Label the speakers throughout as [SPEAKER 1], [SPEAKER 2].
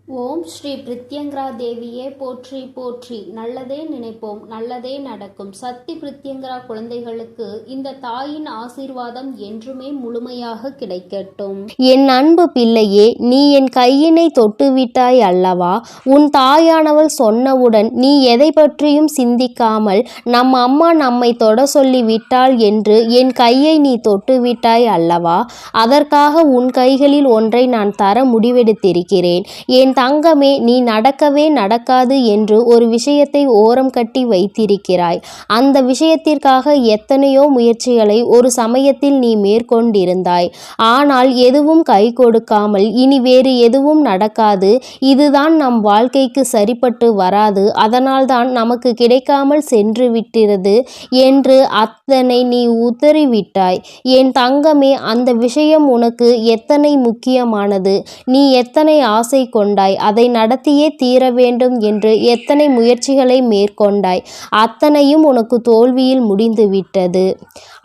[SPEAKER 1] ஓம் ஸ்ரீ பிரித்யங்கரா தேவியே போற்றி போற்றி. நல்லதே நினைப்போம், நல்லதே நடக்கும். சக்தி பிரித்யங்கரா குழந்தைகளுக்கு இந்த தாயின் ஆசீர்வாதம் என்றுமே முழுமையாக கிடைக்கட்டும்.
[SPEAKER 2] என் அன்பு பிள்ளையே, நீ என் கையினை தொட்டுவிட்டாய் அல்லவா? உன் தாயானவள் சொன்னவுடன் நீ எதை பற்றியும் சிந்திக்காமல் நம் அம்மா நம்மை தொட சொல்லி விட்டாள் என்று என் கையை நீ தொட்டுவிட்டாய் அல்லவா? அதற்காக உன் கைகளில் ஒன்றை நான் தர முடிவெடுத்திருக்கிறேன். என் தங்கமே, நீ நடக்கவே நடக்காது என்று ஒரு விஷயத்தை ஓரம் கட்டி வைத்திருக்கிறாய். அந்த விஷயத்திற்காக எத்தனையோ முயற்சிகளை ஒரு சமயத்தில் நீ மேற்கொண்டிருந்தாய். ஆனால் எதுவும் கை கொடுக்காமல் இனி வேறு எதுவும் நடக்காது, இதுதான் நம் வாழ்க்கைக்கு சரிப்பட்டு வராது, அதனால்தான் நமக்கு கிடைக்காமல் சென்று விட்டிருது என்று அத்தனை நீ உதறிவிட்டாய். என் தங்கமே, அந்த விஷயம் உனக்கு எத்தனை முக்கியமானது, நீ எத்தனை ஆசை கொண்டாய், அதை நடத்தியே தீர வேண்டும் என்று எத்தனை முயற்சிகளை மேற்கொண்டாய், அத்தனையும் உனக்கு தோல்வியில் முடிந்துவிட்டது.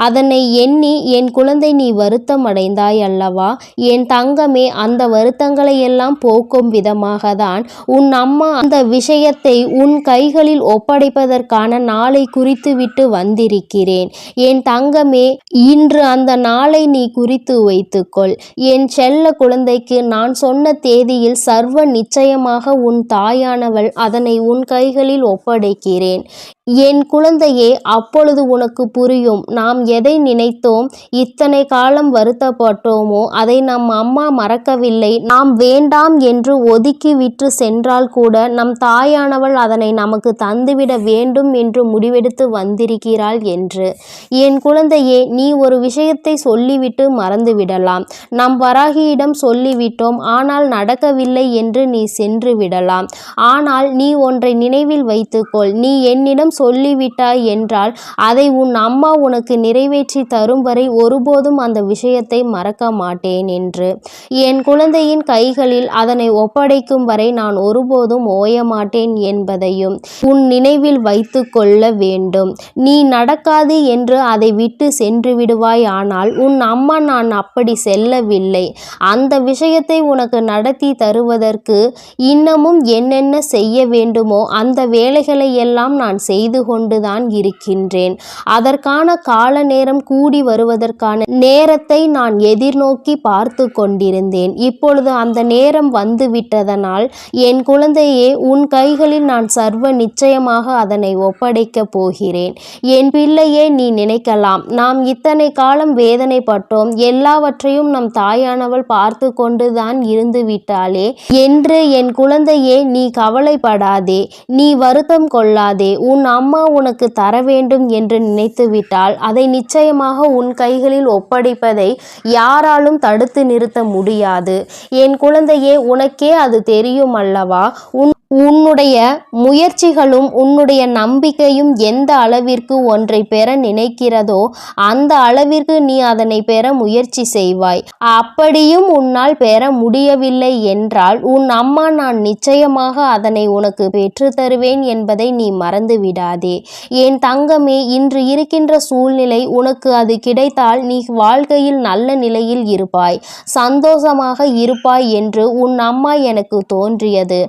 [SPEAKER 2] அதனை எண்ணி என் குழந்தை நீ வருத்தம் அடைந்தாய் அல்லவா? என் தங்கமே, அந்த வருத்தங்களை எல்லாம் போக்கும் விதமாக தான் உன் அம்மா அந்த விஷயத்தை உன் கைகளில் ஒப்படைப்பதற்கான நாளை குறித்துவிட்டு வந்திருக்கிறேன். என் தங்கமே, இன்று அந்த நாளை நீ குறித்து வைத்துக்கொள். என் செல்ல குழந்தைக்கு நான் சொன்ன தேதியில் சர்வ நிச்சயமாக உன் தாயானவள் அதனை உன் கைகளில் ஒப்படைக்கிறேன். என் குழந்தையே, அப்பொழுது உனக்கு புரியும், நாம் எதை நினைத்தோம், இத்தனை காலம் வருத்தப்பட்டோமோ அதை நம் அம்மா மறக்கவில்லை. நாம் வேண்டாம் என்று ஒதுக்கி விட்டு சென்றால் கூட நம் தாயானவள் அதனை நமக்கு தந்துவிட வேண்டும் என்று முடிவெடுத்து வந்திருக்கிறாள் என்று. என் குழந்தையே, நீ ஒரு விஷயத்தை சொல்லிவிட்டு மறந்துவிடலாம். நம் வராகியிடம் சொல்லிவிட்டோம், ஆனால் நடக்கவில்லை என்று நீ சென்று விடலாம். ஆனால் நீ ஒன்றை நினைவில் வைத்துக்கொள், நீ என்னிடம் சொல்லிவிட்டாய் என்றால் அதை உன் அம்மா உனக்கு நிறைவேற்றி தரும் வரை ஒருபோதும் அந்த விஷயத்தை மறக்க மாட்டேன் என்று. என் குழந்தையின் கைகளில் அதனை ஒப்படைக்கும் வரை நான் ஒருபோதும் ஓய மாட்டேன் என்பதையும் உன் நினைவில் வைத்து கொள்ள வேண்டும். நீ நடக்காது என்று அதை விட்டு சென்று விடுவாய். ஆனால் உன் அம்மா நான் அப்படி செல்லவில்லை. அந்த விஷயத்தை உனக்கு நடத்தி தருவதற்கு இன்னமும் என்னென்ன செய்ய வேண்டுமோ அந்த வேலைகளை எல்லாம் நான் செய்து கொண்டுதான் இருக்கின்றேன். அதற்கான கால நேரம் கூடி வருவதற்கான நேரத்தை நான் எதிர்நோக்கி பார்த்து கொண்டிருந்தேன். இப்பொழுது அந்த நேரம் வந்துவிட்டதனால் என் குழந்தையே, உன் கைகளில் நான் சர்வ நிச்சயமாக அதனை ஒப்படைக்கப் போகிறேன். என் பிள்ளையே, நீ நினைக்கலாம், நாம் இத்தனை காலம் வேதனைப்பட்டோம், எல்லாவற்றையும் நம் தாயானவள் பார்த்து கொண்டுதான் இருந்து விட்டாளே என்று. என் குழந்தையே, நீ கவலைப்படாதே, நீ வருத்தம் கொள்ளாதே. உன் அம்மா உனக்கு தர வேண்டும் என்று நினைத்துவிட்டால் அதை நிச்சயமாக உன் கைகளில் ஒப்படைப்பதை யாராலும் தடுத்து நிறுத்த முடியாது. என் குழந்தையே, உனக்கே அது தெரியும் அல்லவா? உன்னுடைய முயற்சிகளும் உன்னுடைய நம்பிக்கையும் எந்த அளவிற்கு ஒன்றை பெற நினைக்கிறதோ அந்த அளவிற்கு நீ அதனை பெற முயற்சி செய்வாய். அப்படியும் உன்னால் பெற முடியவில்லை என்றால் உன் அம்மா நான் நிச்சயமாக அதனை உனக்கு பெற்று தருவேன் என்பதை நீ மறந்து விடாதே. என் தங்கமே, இன்று இருக்கின்ற சூழ்நிலை உனக்கு அது கிடைத்தால் நீ வாழ்க்கையில் நல்ல நிலையில் இருப்பாய், சந்தோஷமாக இருப்பாய் என்று உன் அம்மா எனக்கு தோன்றியது.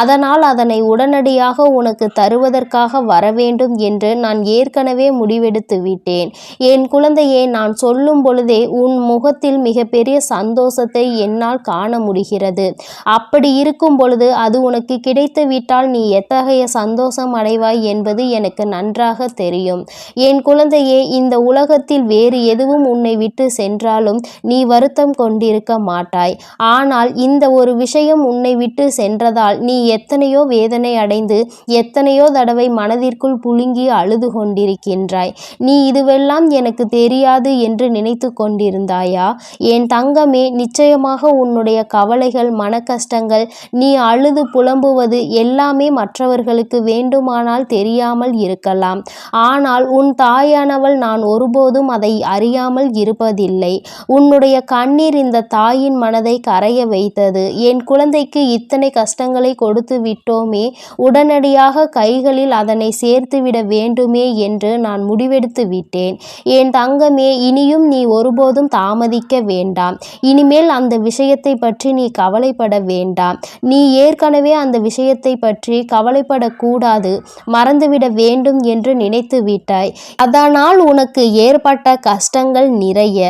[SPEAKER 2] அதனால் அதனை உடனடியாக உனக்கு தருவதற்காக வரவேண்டும் என்று நான் ஏற்கனவே முடிவெடுத்து விட்டேன். என் குழந்தையே, நான் சொல்லும் பொழுதே உன் முகத்தில் மிகப்பெரிய சந்தோஷத்தை என்னால் காண முடிகிறது. அப்படி இருக்கும் பொழுது அது உனக்கு கிடைத்து விட்டால் நீ எத்தகைய சந்தோஷம் அடைவாய் என்பது எனக்கு நன்றாக தெரியும். என் குழந்தையே, இந்த உலகத்தில் வேறு எதுவும் உன்னை விட்டு சென்றாலும் நீ வருத்தம் கொண்டிருக்க மாட்டாய். ஆனால் இந்த ஒரு விஷயம் உன்னை விட்டு சென்றதால் நீ எத்தனையோ வேதனை அடைந்து எத்தனையோ தடவை மனதிற்குள் புழுங்கி அழுது கொண்டிருக்கின்றாய். நீ இதுவெல்லாம் எனக்கு தெரியாது என்று நினைத்து கொண்டிருந்தாயா? என் தங்கமே, நிச்சயமாக உன்னுடைய கவலைகள், மன கஷ்டங்கள், நீ அழுது புலம்புவது எல்லாமே மற்றவர்களுக்கு வேண்டுமானால் தெரியாமல் இருக்கலாம். ஆனால் உன் தாயானவள் நான் ஒருபோதும் அதை அறியாமல் இருப்பதில்லை. உன்னுடைய கண்ணீர் இந்த தாயின் மனதை கரைய வைத்தது. என் குழந்தைக்கு இத்தனை கஷ்டங்களை கொடுத்து விட்டோமே, உடனடியாக கைகளில் அதனை சேர்த்துவிட வேண்டுமே என்று நான் முடிவெடுத்து விட்டேன். என் தங்கமே, இனியும் நீ ஒருபோதும் தாமதிக்க வேண்டாம். இனிமேல் அந்த விஷயத்தை பற்றி நீ கவலைப்பட வேண்டாம். நீ ஏற்கனவே அந்த விஷயத்தை பற்றி கவலைப்படக்கூடாது, மறந்துவிட வேண்டும் என்று நினைத்து விட்டாய். அதனால் உனக்கு ஏற்பட்ட கஷ்டங்கள் நிறைய,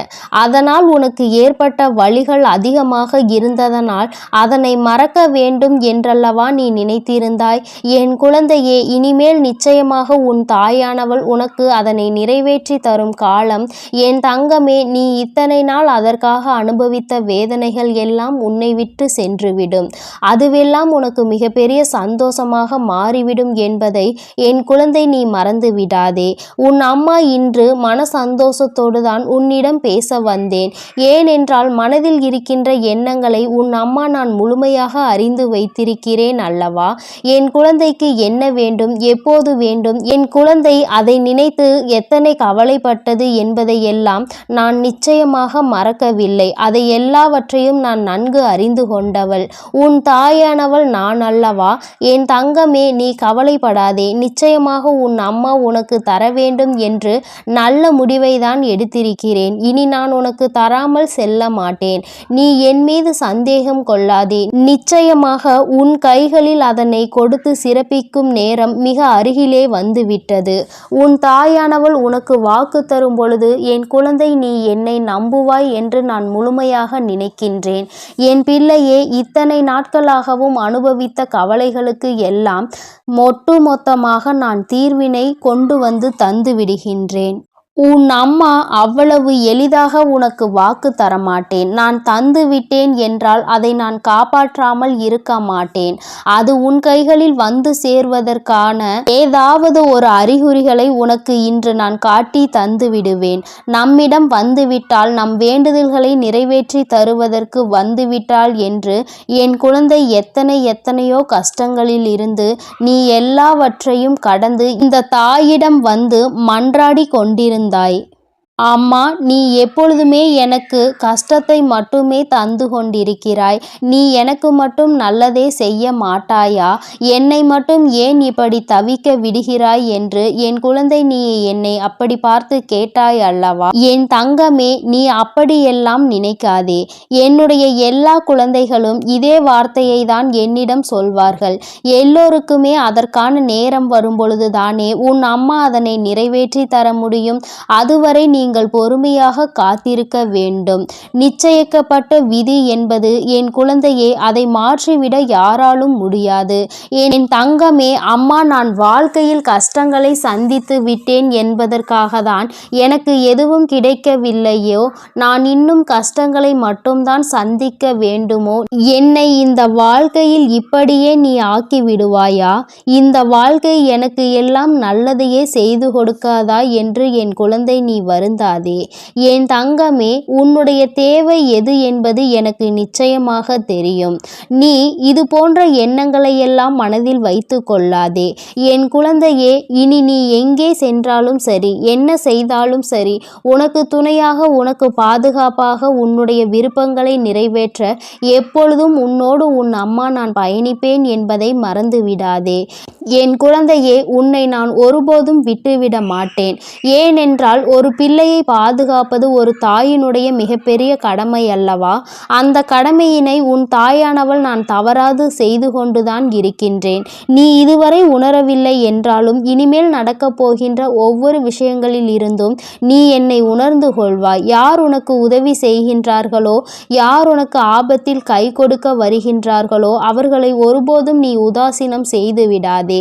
[SPEAKER 2] அதனால் உனக்கு ஏற்பட்ட வலிகள் அதிகமாக இருந்ததனால் அதனை மறக்க வேண்டும் என்றல்லவா நீ நினைத்திருந்தாய். என் குழந்தையே, இனிமேல் நிச்சயமாக உன் தாயானவள் உனக்கு அதனை நிறைவேற்றி தரும் காலம். என் தங்கமே, நீ இத்தனை நாள் அதற்காக அனுபவித்த வேதனைகள் எல்லாம் உன்னை விட்டு சென்றுவிடும். அதுவெல்லாம் உனக்கு மிகப்பெரிய சந்தோஷமாக மாறிவிடும் என்பதை என் குழந்தை நீ மறந்து விடாதே. உன் அம்மா இன்று மன சந்தோஷத்தோடு தான் உன்னிடம் பேச வந்தேன். ஏனென்றால் மனதில் இருக்கின்ற எண்ணங்களை உன் அம்மா நான் முழுமையாக அறிந்து வைத்திருக்கிறேன் அல்லவா. என் குழந்தைக்கு என்ன வேண்டும், எப்போது வேண்டும், என் குழந்தை அதை நினைத்து எத்தனை கவலைப்பட்டது என்பதையெல்லாம் நான் நிச்சயமாக மறக்கவில்லை. அதை எல்லாவற்றையும் நான் நன்கு அறிந்து கொண்டவள். உன் தாயானவள் நான் அல்லவா. என் தங்கமே, நீ கவலைப்படாதே. நிச்சயமாக உன் அம்மா உனக்கு தர வேண்டும் என்று நல்ல முடிவை தான் எடுத்திருக்கிறேன். இனி நான் உனக்கு தராமல் செல்ல மாட்டேன். நீ என் மீது சந்தேகம் கொள்ளாதே. நிச்சயமாக உன் கைகளில் அதனை கொடுத்து சிறப்பிக்கும் நேரம் மிக அருகிலே வந்துவிட்டது. உன் தாயானவள் உனக்கு வாக்கு தரும் பொழுது, என் குழந்தை, நீ என்னை நம்புவாய் என்று நான் முழுமையாக நினைக்கின்றேன். என் பிள்ளையே, இத்தனை நாட்களாகவும் அனுபவித்த கவலைகளுக்கு எல்லாம் ஒட்டுமொத்தமாக நான் தீர்வினை கொண்டு வந்து தந்து விடுகின்றேன். உன் அம்மா அவ்வளவு எளிதாக உனக்கு வாக்கு தரமாட்டேன். நான் தந்து விட்டேன் என்றால் அதை நான் காப்பாற்றாமல் இருக்க மாட்டேன். அது உன் கைகளில் வந்து சேர்வதற்கான ஏதாவது ஒரு அறிகுறிகளை உனக்கு இன்று நான் காட்டி தந்து விடுவேன். நம்மிடம் வந்துவிட்டால், நம் வேண்டுதல்களை நிறைவேற்றி தருவதற்கு வந்துவிட்டாள் என்று என் குழந்தை எத்தனையோ கஷ்டங்களில் இருந்து நீ எல்லாவற்றையும் கடந்து இந்த தாயிடம் வந்து மன்றாடி கொண்டிருந்தாய். அம்மா, நீ எப்பொழுதுமே எனக்கு கஷ்டத்தை மட்டுமே தந்து கொண்டிருக்கிறாய். நீ எனக்கு மட்டும் நல்லதே செய்ய மாட்டாயா? என்னை மட்டும் ஏன் இப்படி தவிக்க விடுகிறாய் என்று என் குழந்தை நீ என்னை அப்படி பார்த்து கேட்டாய் அல்லவா. என் தங்கமே, நீ அப்படியெல்லாம் நினைக்காதே. என்னுடைய எல்லா குழந்தைகளும் இதே வார்த்தையை தான் என்னிடம் சொல்வார்கள். எல்லோருக்குமே அதற்கான நேரம் வரும்பொழுது தானே உன் அம்மா அதனை நிறைவேற்றி தர முடியும். அதுவரை நீங்கள் பொறுமையாக காத்திருக்க வேண்டும். நிச்சயிக்கப்பட்ட விதி என்பது என் குழந்தையே, அதை மாற்றிவிட யாராலும் முடியாது. என் தங்கமே, அம்மா நான் வாழ்க்கையில் கஷ்டங்களை சந்தித்து விட்டேன் என்பதற்காக தான் எனக்கு எதுவும் கிடைக்கவில்லையோ, நான் இன்னும் கஷ்டங்களை மட்டும்தான் சந்திக்க வேண்டுமோ? என்னை இந்த வாழ்க்கையில் இப்படியே நீ ஆக்கி விடுவாயா? இந்த வாழ்க்கை எனக்கு எல்லாம் நல்லதையே செய்து கொடுக்காதா என்று என் குழந்தை நீ வருந்தாதே. என் தங்கமே, உன்னுடைய தேவை எது என்பது எனக்கு நிச்சயமாக தெரியும். நீ இது போன்ற எண்ணங்களை எல்லாம் மனதில் வைத்து கொள்ளாதே. என் குழந்தையே, இனி நீ எங்கே சென்றாலும் சரி, என்ன செய்தாலும் சரி, உனக்கு துணையாக, உனக்கு பாதுகாப்பாக, உன்னுடைய விருப்பங்களை நிறைவேற்ற எப்பொழுதும் உன்னோடு உன் அம்மா நான் பயணிப்பேன் என்பதை மறந்து விடாதே. என் குழந்தையே, உன்னை நான் ஒருபோதும் விட்டுவிட மாட்டேன். ஏனென்றால் ஒரு பிள்ளையை பாதுகாப்பது ஒரு தாயினுடைய மிகப்பெரிய கடமை அல்லவா. அந்த கடமையினை உன் தாயானவள் நான் தவறாது செய்து கொண்டுதான் இருக்கின்றேன். நீ இதுவரை உணரவில்லை என்றாலும் இனிமேல் நடக்கப் போகின்ற ஒவ்வொரு விஷயங்களில் இருந்தும் நீ என்னை உணர்ந்து கொள்வாய். யார் உனக்கு உதவி செய்கின்றார்களோ, யார் உனக்கு ஆபத்தில் கை கொடுக்க வருகின்றார்களோ, அவர்களை ஒருபோதும் நீ உதாசீனம் செய்து விடாதே.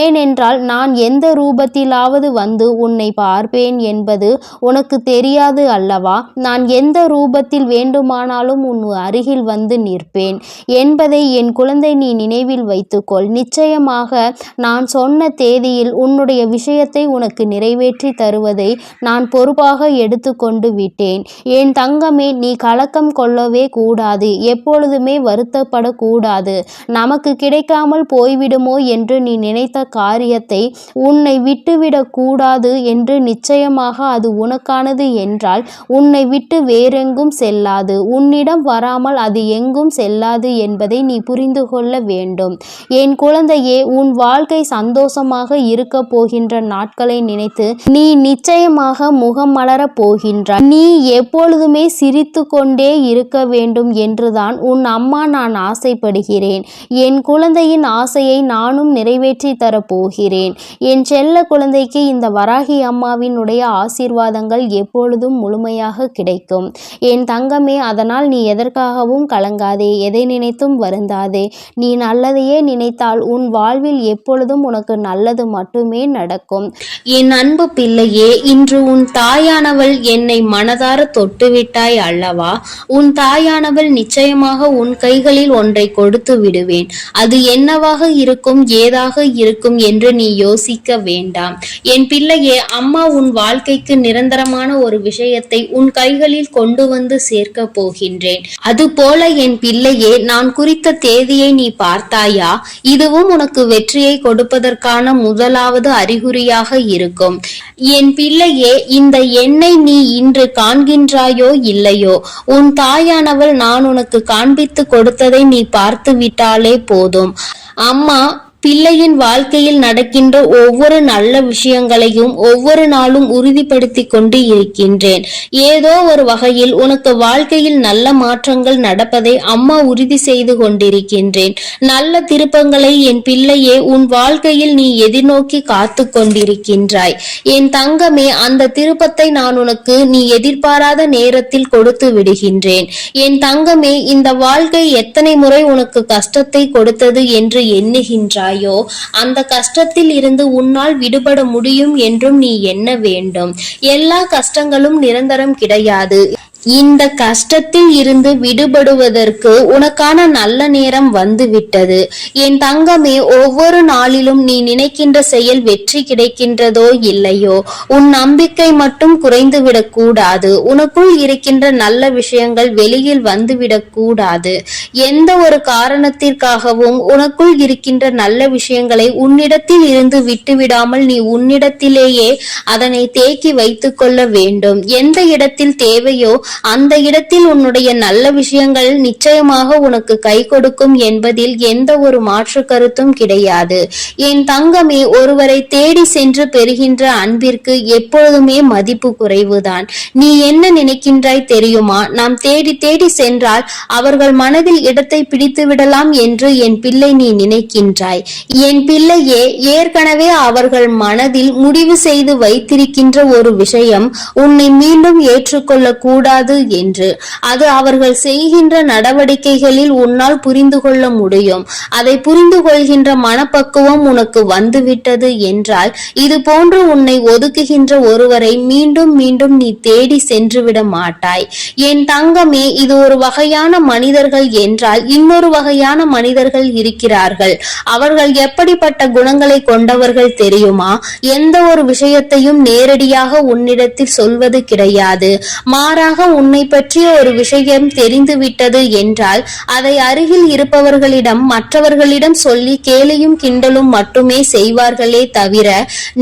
[SPEAKER 2] ஏனென்றால் நான் எந்த ரூபத்திலாவது வந்து உன்னை பார்ப்பேன் என்பது உனக்கு தெரியாது அல்லவா. நான் எந்த ரூபத்தில் வேண்டுமானாலும் உன் அருகில் வந்து நிற்பேன் என்பதை என் குழந்தை நீ நினைவில் வைத்துக்கொள். நிச்சயமாக நான் சொன்ன தேதியில் உன்னுடைய விஷயத்தை உனக்கு நிறைவேற்றி தருவதை நான் பொறுப்பாக எடுத்துக்கொண்டு விட்டேன். என் தங்கமே, நீ கலக்கம் கொள்ளவே கூடாது. எப்பொழுதுமே வருத்தப்படக்கூடாது. நமக்கு கிடைக்காமல் போய்விடுமோ என்று நீ நினைத்த காரியத்தை உன்னை விட்டுவிடக் கூடாது என்று நிச்சயமாக அது உனக்கு உனக்கானது என்றால் உன்னை விட்டு வேறெங்கும் செல்லாது, உன்னிடம் வராமல் அது எங்கும் செல்லாது என்பதை நீ புரிந்து கொள்ள வேண்டும். என் குழந்தையே, உன் வாழ்க்கை சந்தோஷமாக இருக்க போகின்ற நாட்களை நினைத்து நீ நிச்சயமாக முகம் மலரப் போகின்றாய். நீ எப்பொழுதுமே சிரித்து கொண்டே இருக்க வேண்டும் என்றுதான் உன் அம்மா நான் ஆசைப்படுகிறேன். என் குழந்தையின் ஆசையை நானும் நிறைவேற்றி தரப்போகிறேன். என் செல்ல குழந்தைக்கு இந்த வராகி அம்மாவினுடைய ஆசீர்வாதங்கள் எப்பொழுதும் முழுமையாக கிடைக்கும். என் தங்கமே, அதனால் நீ எதற்காகவும் கலங்காதே, எதை நினைத்தும் வருந்தாதே. நீ நல்லதையே நினைத்தால் உன் வாழ்வில் எப்பொழுதும் உனக்கு நல்லது மட்டுமே நடக்கும். என் அன்பு பிள்ளையே, இன்று உன் தாயானவள் என்னை மனதார தொட்டுவிட்டாய் அல்லவா? உன் தாயானவள் நிச்சயமாக உன் கைகளில் ஒன்றை கொடுத்து விடுவேன். அது என்னவாக இருக்கும், ஏதாக இருக்கும் என்று நீ யோசிக்க வேண்டாம். என் பிள்ளையே, அம்மா உன் வாழ்க்கைக்கு நிரந்தரமான ஒரு விஷயத்தை உன் கைகளில் கொண்டு வந்து சேர்க்க போகின்றேன். அதுபோல என் பிள்ளையே, நான் குறித்த தேதியை நீ பார்த்தாயா? இதுவும் உனக்கு வெற்றியை கொடுப்பதற்கான முதலாவது அறிகுறியாக இருக்கும். என் பிள்ளையே, இந்த எண்ணை நீ இன்று காண்கின்றாயோ இல்லையோ, உன் தாயானவள் நான் உனக்கு காண்பித்து கொடுத்ததை நீ பார்த்து விட்டாலே போதும். அம்மா பிள்ளையின் வாழ்க்கையில் நடக்கின்ற ஒவ்வொரு நல்ல விஷயங்களையும் ஒவ்வொரு நாளும் உறுதிப்படுத்தி கொண்டு இருக்கின்றேன். ஏதோ ஒரு வகையில் உனக்கு வாழ்க்கையில் நல்ல மாற்றங்கள் நடப்பதை அம்மா உறுதி செய்து கொண்டிருக்கின்றேன். நல்ல திருப்பங்களை என் பிள்ளையே உன் வாழ்க்கையில் நீ எதிர்நோக்கி காத்து கொண்டிருக்கின்றாய். என் தங்கமே, அந்த திருப்பத்தை நான் உனக்கு நீ எதிர்பாராத நேரத்தில் கொடுத்து விடுகின்றேன். என் தங்கமே, இந்த வாழ்க்கை எத்தனை முறை உனக்கு கஷ்டத்தை கொடுத்தது என்று எண்ணுகின்றாய். அந்த கஷ்டத்தில் இருந்து உன்னால் விடுபட முடியும் என்றும் நீ எண்ண வேண்டும். எல்லா கஷ்டங்களும் நிரந்தரம் கிடையாது. இந்த கஷ்டத்தில் இருந்து விடுபடுவதற்கு உனக்கான நல்ல நேரம் வந்துவிட்டது. என் தங்கமே, ஒவ்வொரு நாளிலும் நீ நினைக்கின்ற செயல் வெற்றி கிடைக்கின்றதோ இல்லையோ, உன் நம்பிக்கை மட்டும் குறைந்துவிடக் கூடாது. உனக்குள் இருக்கின்ற நல்ல விஷயங்கள் வெளியில் வந்துவிடக் கூடாது. எந்த ஒரு காரணத்திற்காகவும் உனக்குள் இருக்கின்ற நல்ல விஷயங்களை உன்னிடத்தில் இருந்து விட்டுவிடாமல் நீ உன்னிடத்திலேயே அதனை தேக்கி வைத்துக் கொள்ள வேண்டும். எந்த இடத்தில் தேவையோ அந்த இடத்தில் உன்னுடைய நல்ல விஷயங்கள் நிச்சயமாக உனக்கு கை கொடுக்கும் என்பதில் எந்த ஒரு மாற்று கருத்தும் கிடையாது. என் தங்கமே, ஒருவரை தேடி சென்று பெறுகின்ற அன்பிற்கு எப்பொழுதுமே மதிப்பு குறைவுதான். நீ என்ன நினைக்கின்றாய் தெரியுமா? நாம் தேடி தேடி சென்றால் அவர்கள் மனதில் இடத்தை பிடித்து விடலாம் என்று என் பிள்ளை நீ நினைக்கின்றாய். என் பிள்ளையே, ஏற்கனவே அவர்கள் மனதில் முடிவு செய்து வைத்திருக்கின்ற ஒரு விஷயம் உன்னை மீண்டும் ஏற்றுக்கொள்ள கூடாது என்று. அது அவர்கள் செய்கின்ற நடவடிக்கைகளில் உன்னால் புரிந்து கொள்ள முடியும். அதை புரிந்து கொள்கின்ற மனப்பக்குவம் உனக்கு வந்துவிட்டது என்றால் இது போன்று உன்னை ஒதுக்குகின்ற ஒருவரை மீண்டும் மீண்டும் நீ தேடி சென்று விட மாட்டாய். என் தங்கமே, இது ஒரு வகையான மனிதர்கள் என்றால் இன்னொரு வகையான மனிதர்கள் இருக்கிறார்கள். அவர்கள் எப்படிப்பட்ட குணங்களை கொண்டவர்கள் தெரியுமா? எந்த ஒரு விஷயத்தையும் நேரடியாக உன்னிடத்தில் சொல்வது கிடையாது. மாறாக உன்னை பற்றிய ஒரு விஷயம் தெரிந்துவிட்டது என்றால் அதை அருகில் இருப்பவர்களிடம் மற்றவர்களிடம் சொல்லி கேலியும் கிண்டலும் மட்டுமே செய்வார்களே தவிர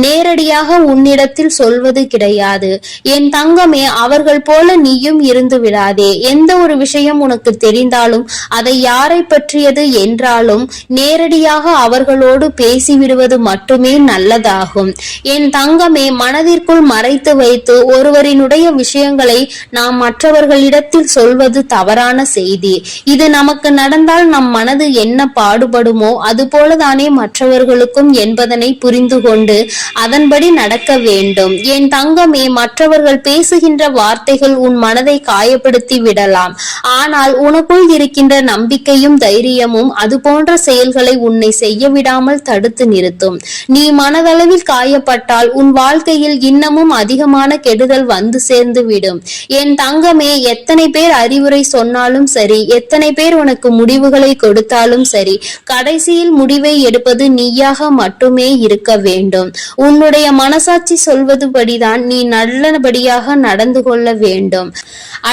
[SPEAKER 2] நேரடியாக உன்னிடத்தில் சொல்வது கிடையாது. என் தங்கமே, அவர்கள் போல நீயும் இருந்து விடாதே. எந்த ஒரு விஷயம் உனக்கு தெரிந்தாலும் அதை யாரை பற்றியது என்றாலும் நேரடியாக அவர்களோடு பேசிவிடுவது மட்டுமே நல்லதாகும். என் தங்கமே, மனதிற்குள் மறைத்து வைத்து ஒருவரினுடைய விஷயங்களை நாம் மற்றவர்களிடத்தில் சொல்வது தவறான செய்தி. இது நமக்கு நடந்தால் நம் மனது என்ன பாடுபடுமோ அதுபோலதானே மற்றவர்களுக்கும் என்பதனை புரிந்து கொண்டு அதன்படி நடக்க வேண்டும். என் தங்கமே, மற்றவர்கள் பேசுகின்ற வார்த்தைகள் உன் மனதை காயப்படுத்தி விடலாம். ஆனால் உனக்குள் இருக்கின்ற நம்பிக்கையும் தைரியமும் அது போன்ற செயல்களை உன்னை செய்ய விடாமல் தடுத்து நிறுத்தும். நீ மனதளவில் காயப்பட்டால் உன் வாழ்க்கையில் இன்னமும் அதிகமான கெடுதல் வந்து சேர்ந்து விடும். என்
[SPEAKER 1] தங்கமே, எத்தனை பேர் அறிவுரை சொன்னாலும் சரி, எத்தனை பேர் உனக்கு முடிவுகளை கொடுத்தாலும் சரி, கடைசியில் முடிவை எடுப்பது நீயாக மட்டுமே இருக்க வேண்டும். உன்னுடைய மனசாட்சி சொல்வதுபடிதான் நீ நல்லபடியாக நடந்து கொள்ள வேண்டும்.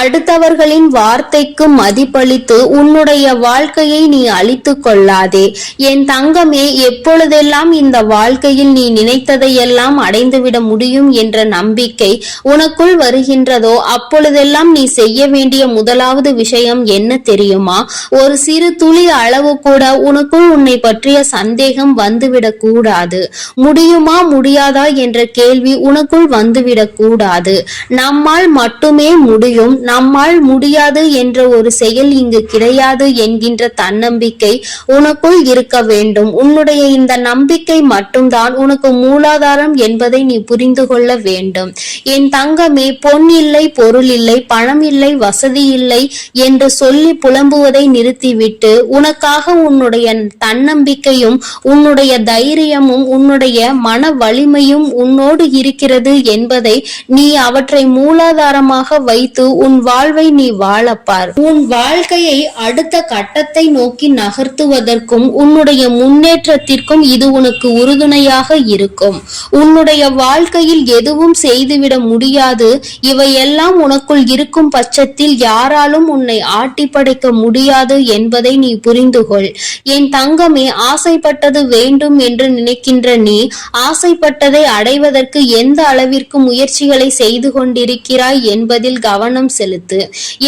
[SPEAKER 1] அடுத்தவர்களின் வார்த்தைக்கு மதிப்பளித்து உன்னுடைய வாழ்க்கையை நீ அழித்து கொள்ளாதே. என் தங்கமே, எப்பொழுதெல்லாம் இந்த வாழ்க்கையில் நீ நினைத்ததையெல்லாம் அடைந்துவிட முடியும் என்ற நம்பிக்கை உனக்குள் வருகின்றதோ அப்பொழுதெல்லாம் நீ செய்ய வேண்டிய முதலாவது விஷயம் என்ன தெரியுமா? ஒரு சிறு துளி அளவு கூட உனக்குள் உன்னை பற்றிய சந்தேகம் வந்துவிடக் கூடாது. முடியுமா முடியாதா என்ற கேள்வி உனக்குள் வந்துவிடக் கூடாது. நம்மால் மட்டுமே முடியும், நம்மால் முடியாது என்ற ஒரு செயல் இங்கு கிடையாது என்கின்ற தன்னம்பிக்கை உனக்குள் இருக்க வேண்டும். உன்னுடைய இந்த நம்பிக்கை மட்டும்தான் உனக்கு மூலாதாரம் என்பதை நீ புரிந்து கொள்ள வேண்டும். என் தங்கமே, பொன் இல்லை, பொருள் இல்லை, பணம் இல்லை, வசதி இல்லை என்று சொல்லி புலம்புவதை நிறுத்திவிட்டு உனக்காக உன்னுடைய தன்னம்பிக்கையும் உன்னுடைய தைரியமும் உன்னுடைய மன வலிமையும் உன்னோடு இருக்கிறது என்பதை நீ அவற்றை மூலாதாரமாக வைத்து உன் வாழ்வை நீ வாழப்பார். உன் வாழ்க்கையை அடுத்த கட்டத்தை நோக்கி நகர்த்துவதற்கும் உன்னுடைய முன்னேற்றத்திற்கும் இது உனக்கு உறுதுணையாக இருக்கும். உன்னுடைய வாழ்க்கையில் எதுவும் செய்துவிட முடியாது. இவையெல்லாம் உனக்குள் இருக்கும் பட்சத்தில் யாராலும் உன்னை ஆட்டி படைக்க முடியாது என்பதை நீ புரிந்துகொள். என் தங்கமே, ஆசைப்பட்டது வேண்டும் என்று நினைக்கின்ற நீ ஆசைப்பட்டதை அடைவதற்கு எந்த அளவிற்கு முயற்சிகளை செய்து கொண்டிருக்கிறாய் என்பதில் கவனம் செலுத்து.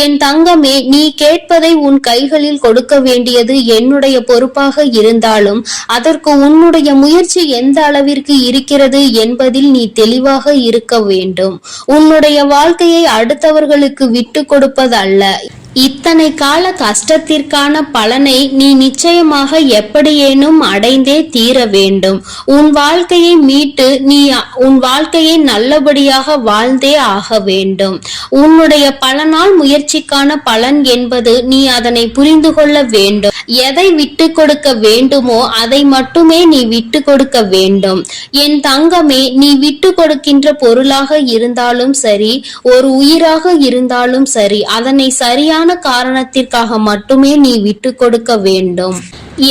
[SPEAKER 1] என் தங்கமே, நீ கேட்பதை உன் கைகளில் கொடுக்க வேண்டியது என்னுடைய பொறுப்பாக இருந்தாலும் அதற்கு உன்னுடைய முயற்சி எந்த அளவிற்கு இருக்கிறது என்பதில் நீ தெளிவாக இருக்க வேண்டும். உன்னுடைய வாழ்க்கையை அடுத்தவர்களுக்கு விட்டு கொடுப்பதல்ல. இத்தனை கால கஷ்டத்திற்கான பலனை நீ நிச்சயமாக எப்படியேனும் அடைந்தே தீர வேண்டும். உன் வாழ்க்கையை மீட்டு நீ உன் வாழ்க்கையை நல்லபடியாக வாழ்ந்தே ஆக வேண்டும். உன்னுடைய பல நாள் முயற்சிக்கான பலன் என்பது நீ அதனை புரிந்து கொள்ள வேண்டும். எதை விட்டு கொடுக்க வேண்டுமோ அதை மட்டுமே நீ விட்டு கொடுக்க வேண்டும். என் தங்கமே, நீ விட்டு கொடுக்கின்ற பொருளாக இருந்தாலும் சரி, ஒரு உயிராக இருந்தாலும் சரி, அதனை சரியான காரணத்திற்காக மட்டுமே நீ விட்டு கொடுக்க வேண்டும்.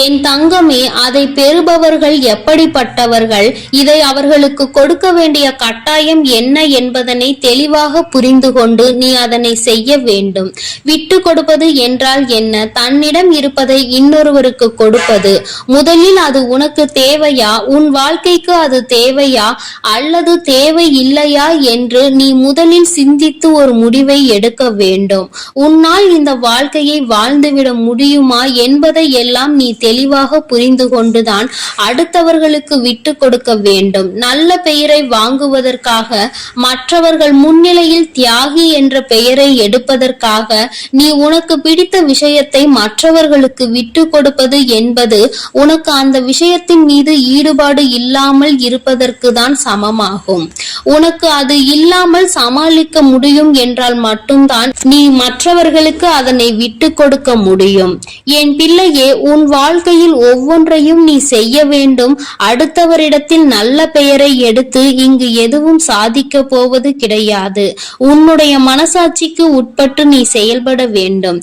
[SPEAKER 1] என் தங்கமே, அதை பெறுபவர்கள் எப்படிப்பட்டவர்கள், இதை அவர்களுக்கு கொடுக்க வேண்டிய கட்டாயம் என்ன என்பதனை தெளிவாக புரிந்து கொண்டு நீ அதனை செய்ய வேண்டும். விட்டு கொடுப்பது என்றால் என்ன? தன்னிடம் இருப்பதை இன்னொருவருக்கு கொடுப்பது. முதலில் அது உனக்கு தேவையா, உன் வாழ்க்கைக்கு அது தேவையா அல்லது தேவை இல்லையா என்று நீ முதலில் சிந்தித்து ஒரு முடிவை எடுக்க வேண்டும். உன்னால் இந்த வாழ்க்கையை வாழ்ந்துவிட முடியுமா என்பதை எல்லாம் நீ தெளிவாக புரிந்து கொண்டுதான் அடுத்தவர்களுக்கு விட்டு கொடுக்க வேண்டும். நல்ல பெயரை வாங்குவதற்காக, மற்றவர்கள் முன்னிலையில் தியாகி என்ற பெயரை எடுப்பதற்காக நீ உனக்கு பிடித்த விஷயத்தை மற்றவர்களுக்கு விட்டு கொடுப்பது என்பது உனக்கு அந்த விஷயத்தின் மீது ஈடுபாடு இல்லாமல் இருப்பதற்கு தான் சமமாகும். உனக்கு அது இல்லாமல் சமாளிக்க முடியும் என்றால் மட்டும்தான் நீ மற்றவர்களுக்கு அதனை விட்டு கொடுக்க முடியும். என் பிள்ளையே, உன் வாழ்க்கையில் ஒவ்வொன்றையும் நீ செய்ய வேண்டும். அடுத்தவரிடத்தில் நல்ல பெயரை எடுத்து இங்கு எதுவும் சாதிக்க போவது கிடையாது. உன்னுடைய மனசாட்சிக்கு உட்பட்டு நீ செயல்பட வேண்டும்.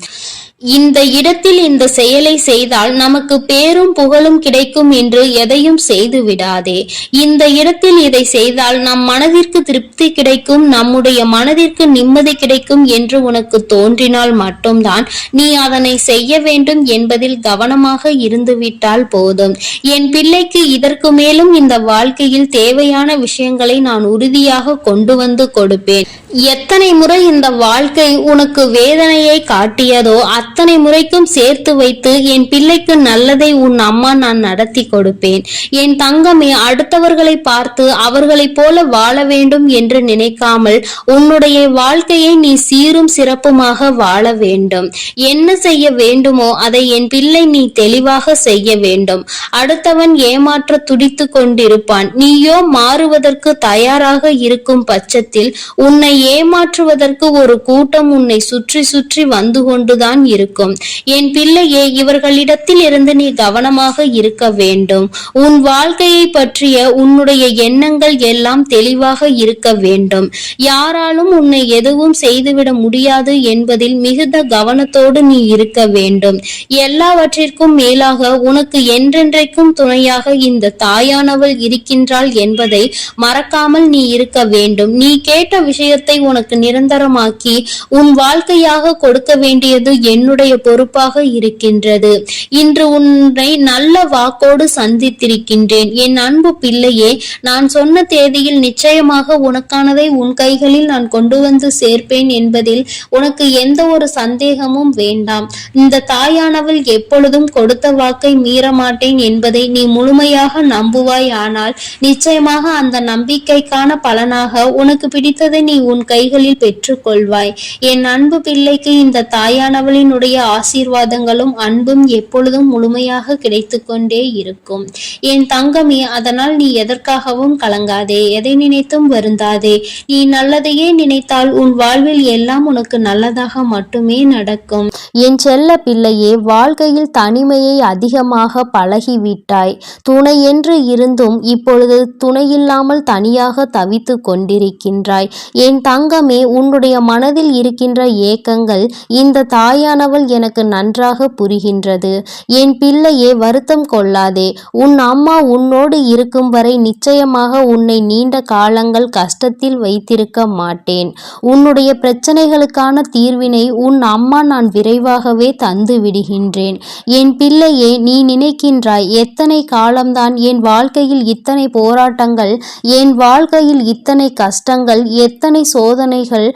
[SPEAKER 1] இந்த இடத்தில் இந்த செயலை செய்தால் நமக்கு பேரும் புகழும் கிடைக்கும் என்று எதையும் செய்து விடாதே. இந்த இடத்தில் இதை செய்தால் நம் மனதிற்கு திருப்தி கிடைக்கும், நம்முடைய மனதிற்கு நிம்மதி கிடைக்கும் என்று உனக்கு தோன்றினால் மட்டும்தான் நீ அதனை செய்ய வேண்டும் என்பதில் கவனமாக இருந்துவிட்டால் போதும். என் பிள்ளைக்கு இதற்கு மேலும் இந்த வாழ்க்கையில் தேவையான விஷயங்களை நான் உறுதியாக கொண்டு வந்து கொடுப்பேன். எத்தனை முறை இந்த வாழ்க்கை உனக்கு வேதனையை காட்டியதோ அத்தனை முறைக்கும் சேர்த்து வைத்து என் பிள்ளைக்கு நல்லதை உன் அம்மா நான் நடத்தி கொடுப்பேன். என் தங்கமே, அடுத்தவர்களை பார்த்து அவர்களைப் போல வாழ வேண்டும் என்று நினைக்காமல் உன்னுடைய வாழ்க்கையை நீ சீரும் சிறப்புமாக வாழ வேண்டும். என்ன செய்ய வேண்டுமோ அதை என் பிள்ளை நீ தெளிவாக செய்ய வேண்டும். அடுத்தவன் ஏமாற்ற துடித்து கொண்டிருப்பான். நீயோ மாறுவதற்கு தயாராக இருக்கும் பட்சத்தில் உன்னை
[SPEAKER 2] ஏமாற்றுவதற்கு ஒரு கூட்டம் உன்னை சுற்றி சுற்றி வந்து கொண்டுதான் இருக்கும். என் பிள்ளையே, இவர்களிடத்தில் இருந்து நீ கவனமாக இருக்க வேண்டும். உன் வாழ்க்கையை பற்றிய உன்னுடைய எண்ணங்கள் எல்லாம் தெளிவாக இருக்க வேண்டும். யாராலும் உன்னை எதுவும் செய்துவிட முடியாது என்பதில் மிகுந்த கவனத்தோடு நீ இருக்க வேண்டும். எல்லாவற்றிற்கும் மேலாக உனக்கு என்றென்றைக்கும் துணையாக இந்த தாயானவள் இருக்கின்றாள் என்பதை மறக்காமல் நீ இருக்க வேண்டும். நீ கேட்ட விஷயத்தை உனக்கு நிரந்தரமாக்கி உன் வாழ்க்கையாக கொடுக்க வேண்டியது என்னுடைய பொறுப்பாக இருக்கின்றது. இன்று உன்னை நல்ல வாக்கோடு சந்தித்திருக்கின்றேன். என் அன்பு பிள்ளையே, நான் சொன்ன தேதியில் நிச்சயமாக உனக்கானதை உன் கைகளில் நான் கொண்டு வந்து சேர்ப்பேன் என்பதில் உனக்கு எந்த ஒரு சந்தேகமும் வேண்டாம். இந்த தாயானவள் எப்பொழுதும் கொடுத்த வாக்கை மீற மாட்டேன் என்பதை நீ முழுமையாக நம்புவாய். ஆனால் நிச்சயமாக அந்த நம்பிக்கைக்கான பலனாக உனக்கு பிடித்ததை நீ உன் கைகளில் பெற்றுக்கொள்வாய். என் அன்பு பிள்ளைக்கு இந்த தாயானவளினுடைய ஆசீர்வாதங்களும் அன்பும் எப்பொழுதும் முழுமையாக கிடைத்து கொண்டே இருக்கும். என் தங்கமே, அதனால் நீ எதற்காகவும் கலங்காதே, எதை நினைத்தும் வருந்தாதே. நீ நல்லதையே நினைத்தால் உன் வாழ்வில் எல்லாம் உனக்கு நல்லதாக மட்டுமே நடக்கும்.
[SPEAKER 1] என் செல்ல பிள்ளையே, வாழ்க்கையில் தனிமையை அதிகமாக பழகிவிட்டாய். துணை என்று இருந்தும் இப்பொழுது துணையில்லாமல் தனியாக தவித்து கொண்டிருக்கின்றாய். என் தங்கமே, உன்னுடைய மனதில் இருக்கின்ற ஏக்கங்கள் இந்த தாயானவள் எனக்கு நன்றாக புரிகின்றது. என் பிள்ளையே, வருத்தம் கொள்ளாதே. உன் அம்மா உன்னோடு இருக்கும் வரை நிச்சயமாக உன்னை நீண்ட காலங்கள் கஷ்டத்தில் வைத்திருக்க மாட்டேன். உன்னுடைய பிரச்சனைகளுக்கான தீர்வினை உன் அம்மா நான் விரைவாகவே தந்து விடுகின்றேன். என் பிள்ளையே, நீ நினைக்கின்றாய் எத்தனை காலம்தான் என் வாழ்க்கையில் இத்தனை போராட்டங்கள், என் வாழ்க்கையில் இத்தனை கஷ்டங்கள், எத்தனை சோதனைகள்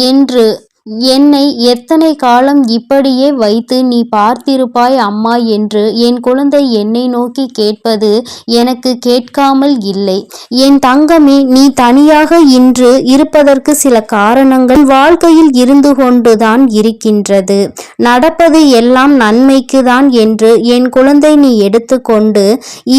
[SPEAKER 1] என்று என்னை எத்தனை காலம் இப்படியே வைத்து நீ பார்த்திருப்பாய் அம்மா என்று என் குழந்தை என்னை நோக்கி கேட்பது எனக்கு கேட்காமல் இல்லை. என் தங்கமே, நீ தனியாக இன்று இருப்பதற்கு சில காரணங்கள் வாழ்க்கையில் இருந்து கொண்டுதான் இருக்கின்றது. நடப்பது எல்லாம் நன்மைக்கு தான் என்று என் குழந்தை நீ எடுத்துக்கொண்டு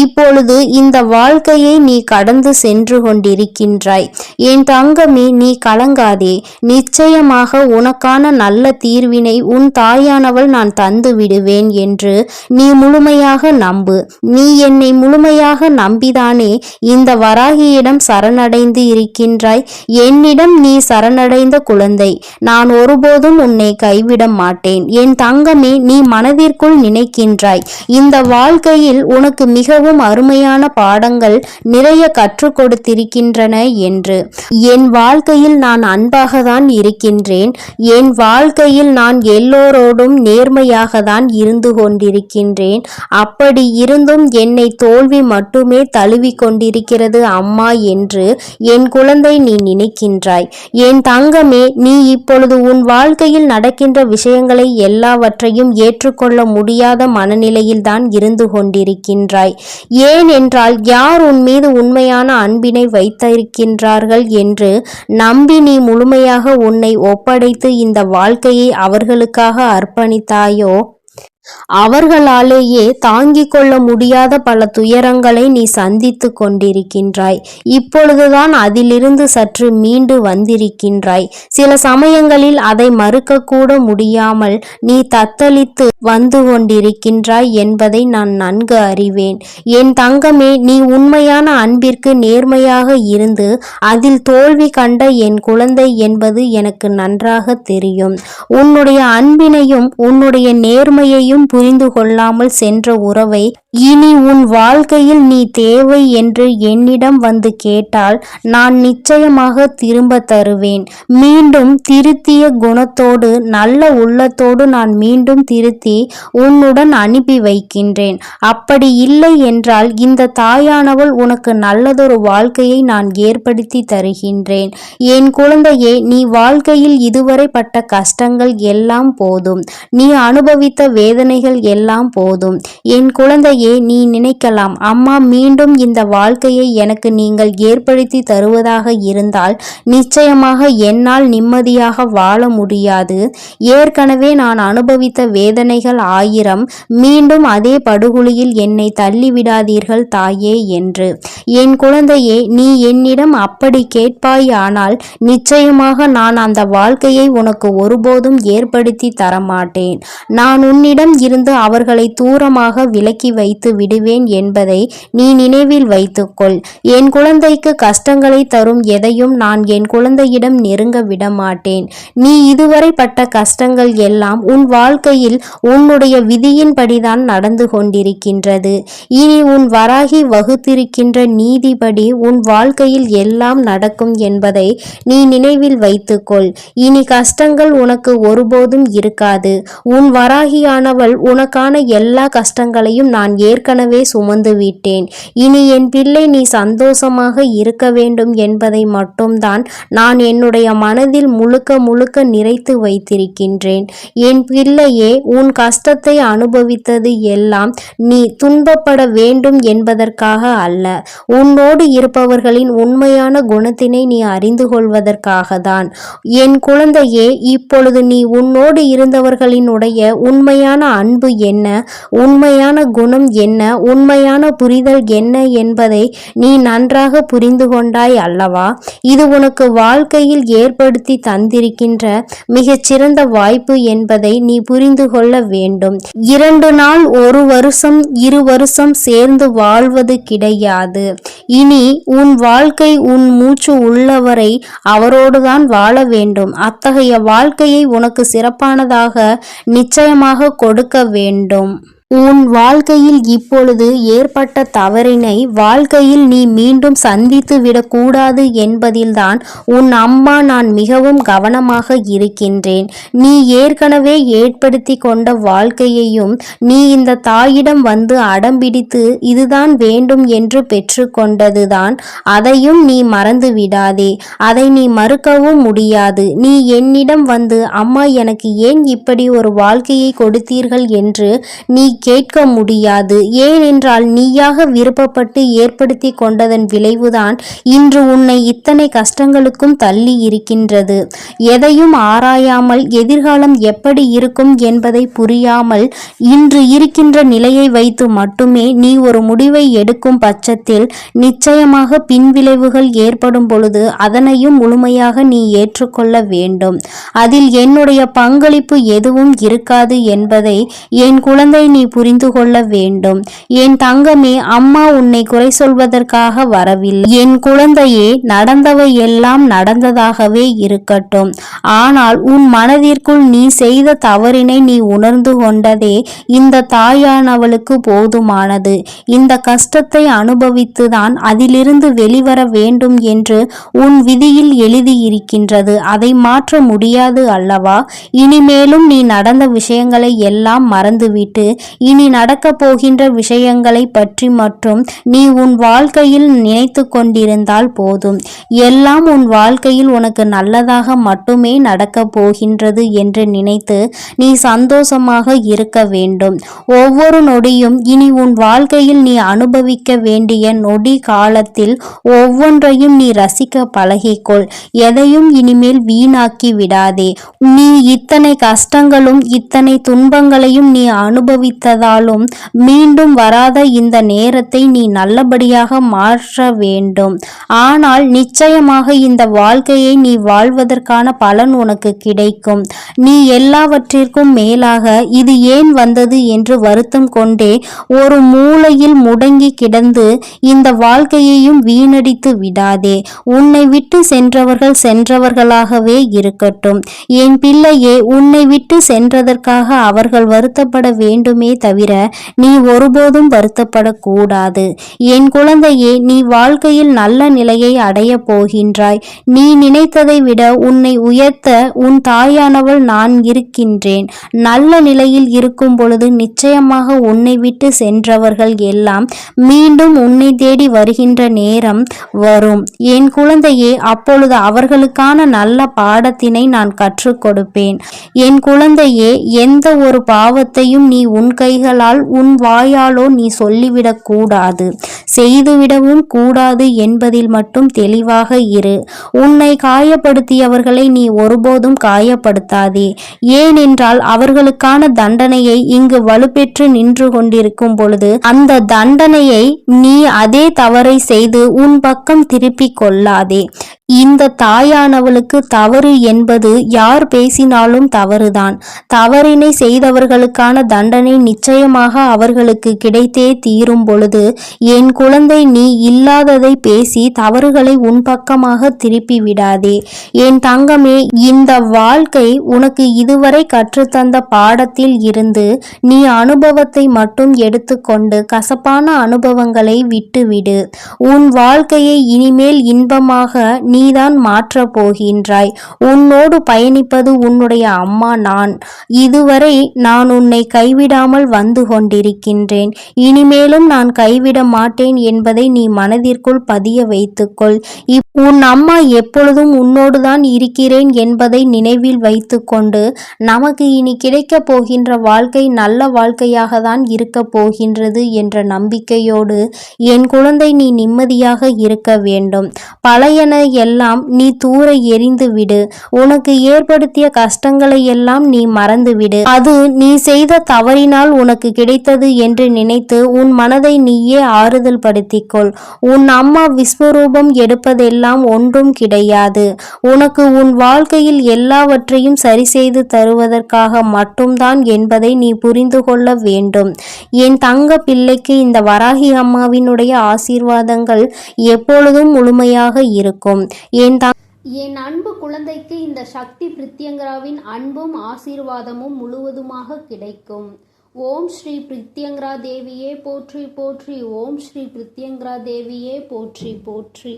[SPEAKER 1] இப்பொழுது இந்த வாழ்க்கையை நீ கடந்து சென்று கொண்டிருக்கின்றாய். என் தங்கமே, நீ கலங்காதே. நிச்சயமாக உனக்கான நல்ல தீர்வினை உன் தாயானவள் நான் தந்து விடுவேன் என்று நீ முழுமையாக நம்பு. நீ என்னை முழுமையாக நம்பிதானே இந்த வராகியிடம் சரணடைந்து இருக்கின்றாய். என்னிடம் நீ சரணடைந்த குழந்தை, நான் ஒருபோதும் உன்னை கைவிட மாட்டேன். என் தங்கமே, நீ மனதிற்குள் நினைக்கின்றாய் இந்த வாழ்க்கையில் உனக்கு மிகவும் அருமையான பாடங்கள் நிறைய கற்றுக் கொடுத்திருக்கின்றன என்று. என் வாழ்க்கையில் நான் அன்பாக தான் இருக்கின்றேன். என் வாழ்க்கையில் நான் எல்லோரோடும் நேர்மையாக தான் இருந்து கொண்டிருக்கின்றேன். அப்படி இருந்தும் என்னை தோல்வி மட்டுமே தழுவி கொண்டிருக்கிறது அம்மா என்று என் குழந்தை நீ நினைக்கின்றாய். என் தங்கமே, நீ இப்பொழுது உன் வாழ்க்கையில் நடக்கின்ற விஷயங்களை எல்லாவற்றையும் ஏற்றுக்கொள்ள முடியாத மனநிலையில் தான் இருந்து கொண்டிருக்கின்றாய். ஏன் என்றால் யார் உன் மீது உண்மையான அன்பினை வைத்திருக்கின்றார்கள் என்று நம்பி நீ முழுமையாக உன்னை ஒப்படைத்து இந்த வாழ்க்கையை அவர்களுக்காக அர்ப்பணித்தாயோ, அவர்களாலேயே தாங்கிக் கொள்ள முடியாத பல துயரங்களை நீ சந்தித்து கொண்டிருக்கின்றாய். இப்பொழுதுதான் அதிலிருந்து சற்று மீண்டு வந்திருக்கின்றாய். சில சமயங்களில் அதை மறுக்க கூட முடியாமல் நீ தத்தளித்து வந்து கொண்டிருக்கின்றாய் என்பதை நான் நன்கு அறிவேன். என் தங்கமே, நீ உண்மையான அன்பிற்கு நேர்மையாக இருந்து அதில் தோல்வி கண்ட என் குழந்தை என்பது எனக்கு நன்றாக தெரியும். உன்னுடைய அன்பினையும் உன்னுடைய நேர்மையையும் புரிந்து கொள்ளாமல் சென்ற உறவை இனி உன் வாழ்க்கையில் நீ தேவை என்று என்னிடம் வந்து கேட்டால் நான் நிச்சயமாக திரும்ப தருவேன். மீண்டும் திருத்திய குணத்தோடு நல்ல உள்ளத்தோடு நான் மீண்டும் திருத்தி உன்னுடன் அனுப்பி வைக்கின்றேன். அப்படி இல்லை என்றால் இந்த தாயானவள் உனக்கு நல்லதொரு வாழ்க்கையை நான் ஏற்படுத்தி தருகின்றேன். என் குழந்தையே, நீ வாழ்க்கையில் இதுவரை பட்ட கஷ்டங்கள் எல்லாம் போதும். நீ அனுபவித்த வேதனை
[SPEAKER 2] வேதனைகள் எல்லாம் போதும். என் குழந்தையே, நீ நினைக்கலாம், அம்மா மீண்டும் இந்த வாழ்க்கையை எனக்கு நீங்கள் ஏற்படுத்தி தருவதாக இருந்தால் நிச்சயமாக என்னால் நிம்மதியாக வாழ முடியாது. ஏற்கனவே நான் அனுபவித்த வேதனைகள் 1000. மீண்டும் அதே படுகொலியில் என்னை தள்ளிவிடாதீர்கள் தாயே என்று. என் குழந்தையே, நீ என்னிடம் அப்படி கேட்பாயானால் நிச்சயமாக நான் அந்த வாழ்க்கையை உனக்கு ஒருபோதும் ஏற்படுத்தி தரமாட்டேன். நான் உன்னிடம் இருந்து அவர்களை தூரமாக விலக்கி வைத்து விடுவேன் என்பதை நீ நினைவில் வைத்துக்கொள். என் குழந்தைக்கு கஷ்டங்களை தரும் எதையும் நான் என் குழந்தையிடம் நெருங்க விடமாட்டேன். நீ இதுவரை பட்ட கஷ்டங்கள் எல்லாம் உன் வாழ்க்கையில் உன்னுடைய விதியின்படிதான் நடந்து கொண்டிருக்கின்றது. இனி உன் வராகி வகுத்திருக்கின்ற நீதிபடி உன் வாழ்க்கையில் எல்லாம் நடக்கும் என்பதை நீ நினைவில் வைத்துக்கொள். இனி கஷ்டங்கள் உனக்கு ஒருபோதும் இருக்காது. உன் வராகியானவள் உனக்கான எல்லா கஷ்டங்களையும் நான் ஏற்கனவே சுமந்து விட்டேன். இனி என் பிள்ளை, நீ சந்தோஷமாக இருக்க வேண்டும் என்பதை மட்டும்தான் நான் என்னுடைய மனதில் முழுக்க முழுக்க நிறைத்து வைத்திருக்கின்றேன். என் பிள்ளையே, உன் கஷ்டத்தை அனுபவித்தது எல்லாம் நீ துன்பப்பட வேண்டும் என்பதற்காக அல்ல, உன்னோடு இருப்பவர்களின் உண்மையான குணத்தினை நீ அறிந்து கொள்வதற்காக தான். என் குழந்தையே, இப்பொழுது நீ உன்னோடு இருந்தவர்களினுடைய உண்மையான அன்பு என்ன, உண்மையான குணம் என்ன, உண்மையான புரிதல் என்ன என்பதை நீ நன்றாக புரிந்து கொண்டாய் அல்லவா? இது உனக்கு வாழ்க்கையில் ஏற்படுத்தி தந்திருக்கின்ற மிகச்சிறந்த வாய்ப்பு என்பதை நீ புரிந்து கொள்ள வேண்டும். 2 நாள், 1 வருஷம், 2 வருஷம் சேர்ந்து வாழ்வது கிடையாது. இனி உன் வாழ்க்கை உன் மூச்சு உள்ளவரை அவரோடுதான் வாழ வேண்டும். அத்தகைய வாழ்க்கையை உனக்கு சிறப்பானதாக நிச்சயமாக கொடுக்க வேண்டும். உன் வாழ்க்கையில் இப்பொழுது ஏற்பட்ட தவறினை வாழ்க்கையில் நீ மீண்டும் சந்தித்து விடக்கூடாது என்பதில்தான் உன் அம்மா நான் மிகவும் கவனமாக இருக்கின்றேன். நீ ஏற்கனவே ஏற்படுத்தி கொண்ட வாழ்க்கையையும் நீ இந்த தாயிடம் வந்து அடம்பிடித்து இதுதான் வேண்டும் என்று பெற்று கொண்டதுதான். அதையும் நீ மறந்து விடாதே. அதை நீ மறுக்கவும் முடியாது. நீ என்னிடம் வந்து அம்மா எனக்கு ஏன் இப்படி ஒரு வாழ்க்கையை கொடுத்தீர்கள் என்று நீ கேட்க முடியாது. ஏனென்றால் நீயாக விருப்பப்பட்டு ஏற்படுத்தி கொண்டதன் விளைவுதான் இன்று உன்னை இத்தனை கஷ்டங்களுக்கும் தள்ளி இருக்கின்றது. எதையும் ஆராயாமல் எதிர்காலம் எப்படி இருக்கும் என்பதை புரியாமல் இன்று இருக்கின்ற நிலையை வைத்து மட்டுமே நீ ஒரு முடிவை எடுக்கும் பட்சத்தில் நிச்சயமாக பின்விளைவுகள் ஏற்படும் பொழுது அதனையும் முழுமையாக நீ ஏற்றுக்கொள்ள வேண்டும். அதில் என்னுடைய பங்களிப்பு எதுவும் இருக்காது என்பதை என் குழந்தை நீ புரிந்து கொள்ள வேண்டும். என் தங்கமே, அம்மா உன்னை குறை சொல்வதற்காக வரவில்லை. என் குழந்தையே, நடந்தவை எல்லாம் நடந்ததாகவே இருக்கட்டும். ஆனால் உன் மனதிற்குள் நீ செய்த தவறினை நீ உணர்ந்து கொண்டதே இந்த தாயானவளுக்கு போதுமானது. இந்த கஷ்டத்தை அனுபவித்துதான் அதிலிருந்து வெளிவர வேண்டும் என்று உன் விதியில் எழுதியிருக்கின்றது. அதை மாற்ற முடியாது அல்லவா? இனிமேலும் நீ நடந்த விஷயங்களை எல்லாம் மறந்துவிட்டு இனி நடக்கப் போகின்ற விஷயங்களை பற்றி மட்டும் நீ உன் வாழ்க்கையில் நினைத்து கொண்டிருந்தால் போதும். எல்லாம் உன் வாழ்க்கையில் உனக்கு நல்லதாக மட்டுமே நடக்கப் போகின்றது என்று நினைத்து நீ சந்தோஷமாக இருக்க வேண்டும். ஒவ்வொரு நொடியும் இனி உன் வாழ்க்கையில் நீ அனுபவிக்க வேண்டிய நொடி காலத்தில் ஒவ்வொன்றையும் நீ ரசிக்க பழகிக்கொள். எதையும் இனிமேல் வீணாக்கி விடாதே. நீ இத்தனை கஷ்டங்களும் இத்தனை துன்பங்களையும் நீ அனுபவித்ததாலும் மீண்டும் வராத இந்த நேரத்தை நீ நல்லபடியாக மாற்ற வேண்டும். ஆனால் நிச்சயமாக இந்த வாழ்க்கையை நீ வாழ்வதற்கான பலன் உனக்கு கிடைக்கும். நீ எல்லாவற்றிற்கும் மேலாக இது ஏன் வந்தது என்று வருத்தம் கொண்டே ஒரு மூலையில் முடங்கி கிடந்து இந்த வாழ்க்கையையும் வீணடித்து விடாதே. உன்னை விட்டு சென்றவர்கள் சென்றவர்களாகவே இருக்கட்டும். என் பிள்ளையே, உன்னை விட்டு சென்றதற்காக அவர்கள் வருத்தப்பட வேண்டுமே தவிர நீ ஒருபோதும் வருத்தப்படக்கூடாது. என் குழந்தையே, நீ வாழ்க்கையில் நல்ல நிலையை அடைய போகின்றாய். நீ நினைத்ததை விட உன்னை உயர்த்த உன் தாயானவள் நான் இருக்கின்றேன். நல்ல நிலையில் இருக்கும் பொழுது நிச்சயமாக உன்னை விட்டு சென்றவர்கள் எல்லாம் மீண்டும் உன்னை தேடி வருகின்ற நேரம் வரும் என் குழந்தையே. அப்பொழுது அவர்களுக்கான நல்ல பாடத்தினை நான் கற்றுக் கொடுப்பேன். என் குழந்தையே, எந்த ஒரு பாவத்தையும் நீ உன் கைகளால் உன் வாயாலோ நீ சொல்லிவிடக் கூடாது, செய்துவிடவும் கூடாது என்பதில் மட்டும் தெளிவாக இரு. உன்னை காயப்படுத்தியவர்களை நீ ஒருபோதும் காயப்படுத்தாதே. ஏனென்றால் அவர்களுக்கான தண்டனையை இங்கு வலுப்பெற்று நின்று கொண்டிருக்கும் பொழுது அந்த தண்டனையை நீ அதே தவறை செய்து உன் பக்கம் திருப்பிக் கொள்ளாதே. இந்த தாயானவளுக்கு தவறு என்பது யார் பேசினாலும் தவறுதான். தவறினை செய்தவர்களுக்கான தண்டனை நிச்சயமாக அவர்களுக்கு கிடைத்தே தீரும் பொழுது என் குழந்தை, நீ இல்லாததை பேசி தவறுகளை உன் பக்கமாக திருப்பி விடாதே. என் தங்கமே, இந்த வாழ்க்கை உனக்கு இதுவரை கற்றுத்தந்த பாடத்தில் இருந்து நீ அனுபவத்தை மட்டும் எடுத்துக்கொண்டு கசப்பான அனுபவங்களை விட்டுவிடு. உன் வாழ்க்கையை இனிமேல் இன்பமாக நீதான் மாற்றப் போகின்றாய். உன்னோடு பயணிப்பது உன்னுடைய அம்மா நான். இதுவரை நான் உன்னை கைவிடாமல் வந்து கொண்டிருக்கின்றேன். இனிமேலும் நான் கைவிட மாட்டேன் என்பதை நீ மனதிற்குள் பதிய வைத்துக்கொள். உன் அம்மா எப்பொழுதும் உன்னோடுதான் இருக்கிறேன் என்பதை நினைவில் வைத்துக்கொண்டு நமக்கு இனி கிடைக்கப் போகின்ற வாழ்க்கை நல்ல வாழ்க்கையாக தான் இருக்கப் போகின்றது என்ற நம்பிக்கையோடு என் குழந்தை நீ நிம்மதியாக இருக்க வேண்டும். பழையன எல்லாம் நீ தூர எறிந்து விடு. உனக்கு ஏற்படுத்திய கஷ்டங்களை எல்லாம் நீ மறந்துவிடு. அது நீ செய்த தவறினால் உனக்கு கிடைத்தது என்று நினைத்து உன் மனதை நீயே ஆறுதல் படுத்திக்கொள். உன் அம்மா விஸ்வரூபம் எடுப்பதெல்லாம் ஒன்றும் கிடையாது. உனக்கு உன் வாழ்க்கையில் எல்லாவற்றையும் சரி செய்து தருவதற்காக மட்டும்தான் என்பதை நீ புரிந்து கொள்ள வேண்டும். என் தங்க பிள்ளைக்கு இந்த வராகி அம்மாவினுடைய ஆசீர்வாதங்கள் எப்பொழுதும் முழுமையாக இருக்கும்.
[SPEAKER 1] என் அன்பு குழந்தைக்கு இந்த சக்தி பிரித்யங்கராவின் அன்பும் ஆசீர்வாதமும் முழுவதுமாக கிடைக்கும். ஓம் ஸ்ரீ பிரித்யங்கரா தேவியே போற்றி போற்றி. ஓம் ஸ்ரீ பிரித்யங்கரா தேவியே போற்றி போற்றி.